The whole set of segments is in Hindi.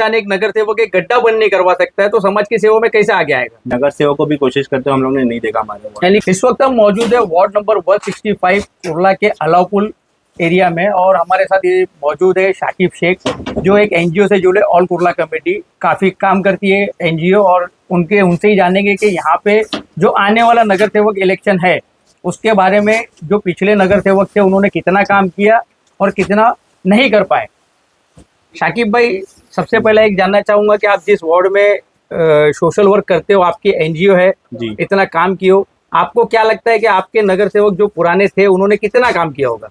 जाने एक नगर सेवक एक गड्ढा बंद नहीं करवा सकता है, तो समाज की सेवा में कैसे आगे आएगा? नगर सेवक को भी कोशिश करते हो, हम लोग ने नहीं देखा हमारे वहाँ। यानी इस वक्त हम मौजूद है वार्ड नंबर 165 कुर्ला के अलाउपुल एरिया में, और हमारे साथ ये मौजूद है शाकिब शेख, जो एक एनजीओ से जुड़े ऑल कुर्ला कमेटी काफी काम करती है एनजीओ, और उनसे ही जानेंगे कि यहाँ पे जो आने वाला नगर सेवक इलेक्शन है उसके बारे में, जो पिछले नगर सेवक थे उन्होंने कितना काम किया और कितना नहीं कर पाए। शाकिब भाई, सबसे पहले एक जानना चाहूंगा कि आप जिस वार्ड में सोशल वर्क करते हो, आपकी एनजीओ है जी। इतना काम किया हो, आपको क्या लगता है कि आपके नगर सेवक जो पुराने थे उन्होंने कितना काम किया होगा?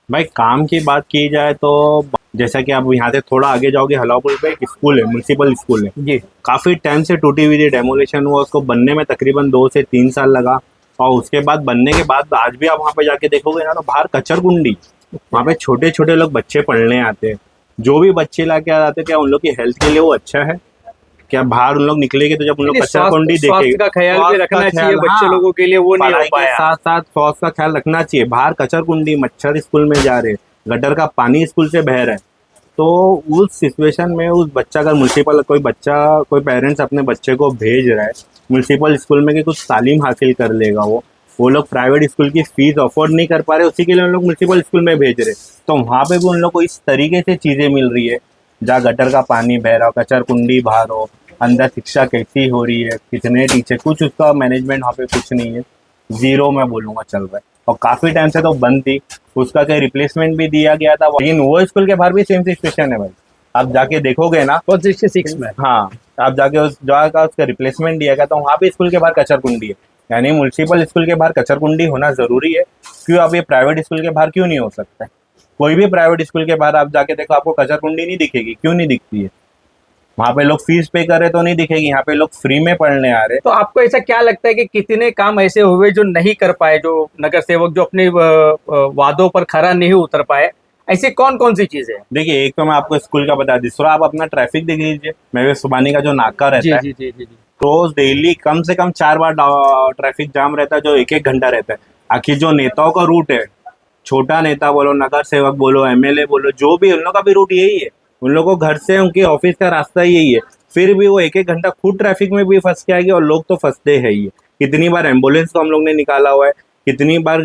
भाई काम की बात की जाए तो जैसा कि आप यहाँ से थोड़ा आगे जाओगे, हलापुल पे एक स्कूल है, म्युनिसिपल स्कूल है जी। काफी टाइम से टूटी हुई थी, डेमोलेशन हुआ, उसको बनने में तकरीबन 2 से 3 साल लगा। और उसके बाद बनने के बाद आज भी आप वहाँ पे जाके देखोगे ना, तो बाहर कचर कुंडी, वहाँ पे छोटे छोटे लोग बच्चे पढ़ने आते हैं। जो भी बच्चे ला के आते, क्या उन लोग की हेल्थ के लिए वो अच्छा है? क्या बाहर उन लोग निकलेंगे तो जब उन लोग कचर कुंडी देखेंगे, स्वास्थ्य का ख्याल भी रखना चाहिए बच्चे लोगों के लिए, वो नहीं हो पाया। साथ साथ स्वास्थ्य का ख्याल रखना चाहिए। बाहर कचर कुंडी, मच्छर स्कूल में जा रहे, गटर का पानी स्कूल से बह रहा है। तो उस सिचुएशन में उस बच्चा, अगर म्युनिसिपल कोई पेरेंट्स अपने बच्चे को भेज रहा है म्युनिसिपल स्कूल में कि कुछ तालीम हासिल कर लेगा, वो लोग प्राइवेट स्कूल की फीस अफोर्ड नहीं कर पा रहे, उसी के लिए उन लोग म्युनिसिपल स्कूल में भेज रहे, तो वहाँ पे भी उन लोग को इस तरीके से चीज़ें मिल रही है, जहाँ गटर का पानी बह रहा हो, कचर कुंडी बाहर हो, अंदर शिक्षा कैसी हो रही है, कितने टीचर, कुछ उसका मैनेजमेंट वहाँ पे कुछ नहीं है, जीरो मैं बोलूँगा चल रहा है। और काफ़ी टाइम से तो बंद थी, उसका कहीं रिप्लेसमेंट भी दिया गया था, लेकिन वो स्कूल के बाहर भी सेम सिचुएशन है भाई। आप जाके देखोगे ना 166 में, हाँ, आप जाके उस जगह का उसका रिप्लेसमेंट दिया गया, तो वहाँ पे स्कूल के बाहर कचर कुंडी है। यानी म्युनिसिपल स्कूल के बाहर कचर कुंडी होना जरूरी है, क्यों? अब ये प्राइवेट स्कूल के बाहर क्यों नहीं हो सकता है? कोई भी प्राइवेट स्कूल के बाहर आप जाके देखो, आपको कचर कुंडी नहीं दिखेगी। क्यों नहीं दिखती है? वहाँ पे लोग फीस पे करे तो नहीं दिखेगी, यहाँ पे लोग फ्री में पढ़ने आ रहे। तो आपको ऐसा क्या लगता है कि कितने काम ऐसे हुए जो नहीं कर पाए, जो नगर सेवक जो अपने वादों पर खरा नहीं उतर पाए? ऐसी कौन कौन सी चीजें हैं? देखिए, एक तो मैं आपको स्कूल का बता दूसरा, आप अपना ट्रैफिक देख लीजिए, मेरे सुबानी का जो नाका रहता है, जी जी जी जी। रोज डेली कम से कम 4 बार ट्रैफिक जाम रहता है, जो 1-1 घंटा रहता है। आखिर जो नेताओं का रूट है, छोटा नेता बोलो, नगर सेवक बोलो, एमएलए बोलो, जो भी, उन लोग का भी रूट यही है। उन लोगों को घर से उनके ऑफिस का रास्ता यही है, फिर भी वो 1-1 घंटा खुद ट्रैफिक में भी फंस के आएगी, और लोग तो फंसते हैं ही। कितनी बार एम्बुलेंस को हम लोग ने निकाला हुआ है, कितनी बार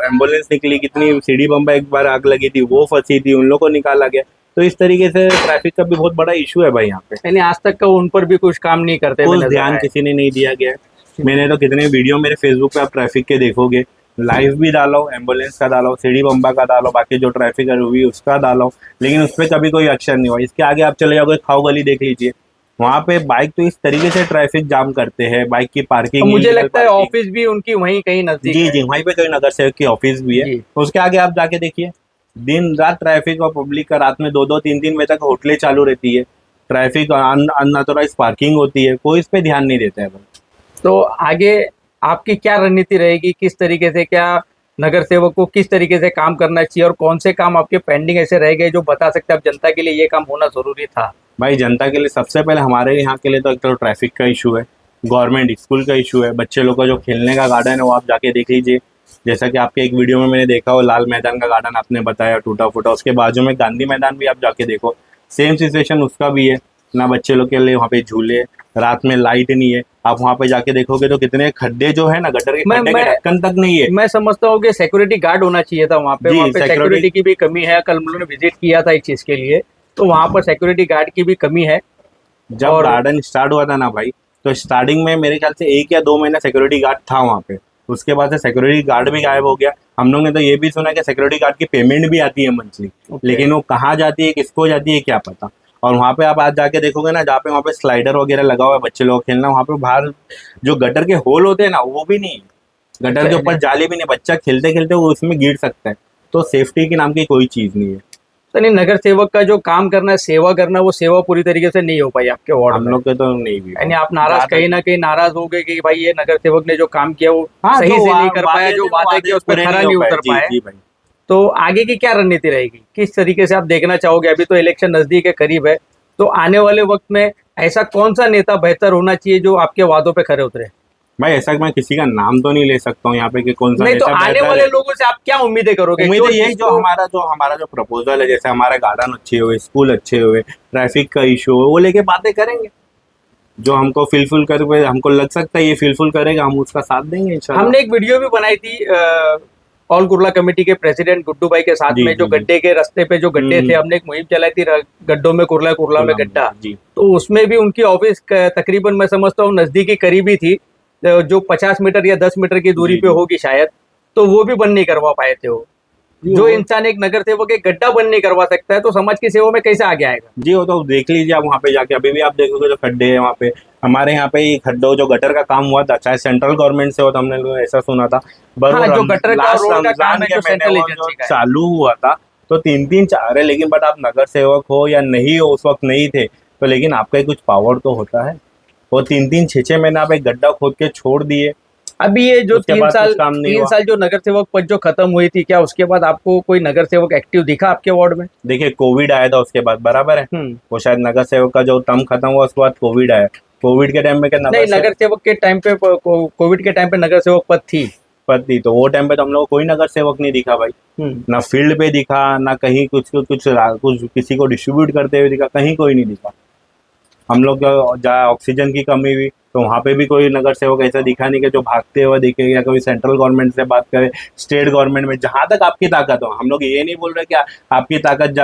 एम्बुलेंस निकली, कितनी सीढ़ी बम्बा एक बार आग लगी थी, वो फंसी थी, उन लोग को निकाला गया। तो इस तरीके से ट्रैफिक का भी बहुत बड़ा इशू है भाई यहाँ पे। यानी आज तक का उन पर भी कुछ काम नहीं करते, कुछ ध्यान किसी ने नहीं दिया गया। मैंने तो कितने वीडियो मेरे फेसबुक पे आप ट्रैफिक के देखोगे, लाइव भी डालो, एम्बुलेंस का डालो, सीढ़ी बम्बा का डालो, बाकी जो ट्रैफिक है हुई उसका डालो, लेकिन उस पर कभी कोई एक्शन नहीं हुआ। इसके आगे आप चले जाओगे, खाओ गली देख लीजिए, वहाँ पे बाइक तो इस तरीके से ट्रैफिक जाम करते हैं, बाइक की पार्किंग। मुझे लगता है ऑफिस भी उनकी वहीं कहीं नजदीक जी जी, वहीं पे कहीं नगर सेवक की ऑफिस भी है। उसके आगे आप जाके देखिए, दिन रात ट्रैफिक और पब्लिक का, रात में 2-2, 3-3 बजे तक होटलें चालू रहती है, ट्रैफिक अनऑथोराइज पार्किंग होती है, कोई इस पे ध्यान नहीं देता है भाई। तो आगे आपकी क्या रणनीति रहेगी? किस तरीके से, क्या नगर सेवक को किस तरीके से काम करना चाहिए, और कौन से काम आपके पेंडिंग ऐसे रह गए जो बता सकते हैं आप जनता के लिए ये काम होना जरूरी था? भाई जनता के लिए सबसे पहले, हमारे यहाँ के लिए तो एक तो ट्रैफिक का इशू है, गवर्नमेंट स्कूल का इशू है, बच्चे लोग का जो खेलने का गार्डन है वो आप जाके देख लीजिए। जैसा कि आपके एक वीडियो में मैंने देखा, वो लाल मैदान का गार्डन आपने बताया टूटा फूटा, उसके बाजू में गांधी मैदान भी आप जाके देखो, सेम सिचुएशन उसका भी है ना। बच्चे लोग के लिए वहाँ पे झूले, रात में लाइट नहीं है, आप वहाँ पे जाके देखोगे तो कितने खड्डे जो है ना, गटर के खड्डे के ढक्कन तक नहीं है। मैं समझता हूँ कि सिक्योरिटी गार्ड होना चाहिए था वहाँ पे सिक्योरिटी की भी कमी है। कल हम लोगों ने विजिट किया था इस चीज के लिए, तो वहाँ पर सिक्योरिटी गार्ड की भी कमी है। जब गार्डन स्टार्ट हुआ था ना भाई, तो स्टार्टिंग में मेरे ख्याल से 1 या 2 महीना सिक्योरिटी गार्ड था वहाँ पे, उसके बाद से सिक्योरिटी गार्ड भी गायब हो गया। हम लोग ने तो ये भी सुना कि सिक्योरिटी गार्ड की पेमेंट भी आती है मंथली, लेकिन वो कहाँ जाती है, किसको जाती है, क्या पता। और वहाँ पे आप आज जाके देखोगे ना, जहाँ पे वहाँ पे स्लाइडर वगैरह लगा हुआ है बच्चे लोग खेलना, वहाँ पे बाहर जो गटर के होल होते हैं ना, वो भी नहीं, गटर के ऊपर जाली भी नहीं, बच्चा खेलते खेलते वो उसमें गिर सकता है। तो सेफ्टी के नाम की कोई चीज नहीं है। तो नहीं, नगर सेवक का जो काम करना है, सेवा करना, वो सेवा पूरी तरीके से नहीं हो पाई आपके वार्ड में। हम लोग के तो नहीं भी, यानी आप नाराज, कहीं ना कहीं नाराज हो गए कि भाई ये नगर सेवक ने जो काम किया वो सही से नहीं कर पाया, जो वादे किया उस पर खरा नहीं उतर पाया। तो आगे की क्या रणनीति रहेगी? किस तरीके से आप देखना चाहोगे? अभी तो इलेक्शन नजदीक है, करीब है, तो आने वाले वक्त में ऐसा कौन सा नेता बेहतर होना चाहिए जो आपके वादों पे खरे उतरे? भाई ऐसा मैं किसी का नाम तो नहीं ले सकता हूँ यहाँ पे कि कौन सा नहीं तो नेता आने बेहतर वाले है। लोगों से आप क्या उम्मीदें करोगे? उम्मीद है यही, जो जिसको- हमारा जो प्रपोजल है, जैसे हमारे गार्डन अच्छे हुए, स्कूल अच्छे हुए, ट्रैफिक का इशू हो, वो लेके बातें करेंगे। जो हमको फिलफुल कर, हमको लग सकता है ये फिलफुल करेगा, हम उसका साथ देंगे इंशाल्लाह। हमने एक वीडियो भी बनाई थी ऑल कुर्ला कमेटी के प्रेसिडेंट गुड्डू भाई के साथ जी में, जो जी जी। गड्ढे के रास्ते पे जो गड्ढे थे, हमने एक मुहिम चलाई थी, गड्ढों में कुर्ला, कुर्ला में गड्ढा। जी तो उसमें भी उनकी ऑफिस तकरीबन मैं समझता हूँ नजदीकी करीबी थी, जो 50 मीटर या 10 मीटर की दूरी जी पे जी होगी शायद। तो वो भी बंद नहीं करवा पाए थे वो। जी। जो इंसान एक नगर सेवक एक गड्ढा बंद नहीं करवा सकता है, तो समाज की सेवा में कैसे आगे आएगा? जी, वो तो देख लीजिए आप वहाँ पे जाके, अभी भी आप देखोगे जो खड्डे हैं वहाँ पे। हमारे यहाँ पे ये खड्डों जो गटर का काम हुआ था, चाहे सेंट्रल गवर्नमेंट से हो, तो हमने लोग ऐसा सुना था। पर हाँ, जो गटर का लास्ट रोड का काम रमजान है के जो महीने सेंट्रल वो जो एजेंसी का है। चालू हुआ था, तो 3-3 4 है, लेकिन बट आप नगर सेवक हो या नहीं हो, उस वक्त नहीं थे, तो लेकिन आपका ही कुछ पावर तो होता है। वो 3-3 6-6 महीने आप एक गड्ढा खोद के छोड़ दिए, अभी ये जो उसके बाद कुछ काम नहीं तीन हुआ। साल जो नगर सेवक पद जो खत्म हुई थी, क्या उसके बाद आपको कोई नगर सेवक एक्टिव दिखा आपके वार्ड में? देखिए कोविड आया था उसके बाद, बराबर है। वो शायद नगर सेवक का जो टर्म खत्म हुआ उसके बाद कोविड आया। कोविड के टाइम में क्या नहीं, नगर सेवक के टाइम पे कोविड के टाइम पे नगर सेवक पद थी। पद थी, तो वो टाइम पे तो हम लोग को कोई नगर सेवक नहीं दिखा भाई। ना फील्ड पे दिखा, ना कहीं कुछ किसी को डिस्ट्रीब्यूट करते हुए दिखा, कहीं कोई नहीं दिखा। हम लोग जहाँ ऑक्सीजन की कमी हुई, तो वहाँ पे भी कोई नगर सेवक ऐसा दिखा नहीं कि जो भागते हुए दिखे, या कोई सेंट्रल गवर्नमेंट से बात करे, स्टेट गवर्नमेंट में, जहाँ तक आपकी ताकत हो। हम लोग ये नहीं बोल रहे कि आपकी ताकत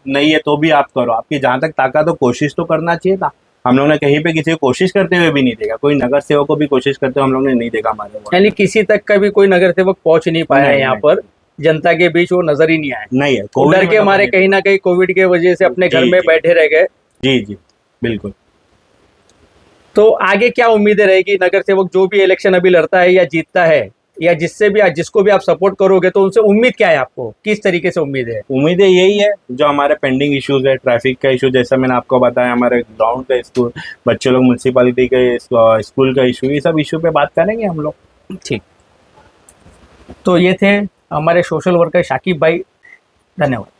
नहीं है तो भी आप करो, आपकी जहाँ तक ताकत हो कोशिश तो करना चाहिए था। हम लोग ने कहीं पे किसी को कोशिश करते हुए भी नहीं देखा, कोई नगर सेवक को भी कोशिश करते हुए हम लोग ने नहीं देखा हमारे वहाँ। यानी किसी तक का भी कोई नगर सेवक पहुंच नहीं पाया है नहीं, यहाँ नहीं। पर, जनता के बीच वो नजर ही नहीं आए। नहीं है, वो कोविड डर में के तो मारे नहीं। कहीं ना कहीं कोविड के वजह से अपने घर जी, में जी। बैठे रह गए। जी जी, बिल्कुल। तो आगे क्या उम्मीदें रहेगी? नगर सेवक जो भी इलेक्शन अभी लड़ता है या जीतता है, या जिसको भी आप सपोर्ट करोगे, तो उनसे उम्मीद क्या है आपको? किस तरीके से उम्मीद है? उम्मीदें यही है, जो हमारे पेंडिंग इश्यूज है, ट्रैफिक का इशू, जैसा मैंने आपको बताया, हमारे ग्राउंड का स्कूल, बच्चे लोग म्यूनसिपालिटी के स्कूल का इशू, ये सब इशू पे बात करेंगे हम लोग। ठीक। तो ये थे हमारे सोशल वर्कर शाकिब भाई। धन्यवाद।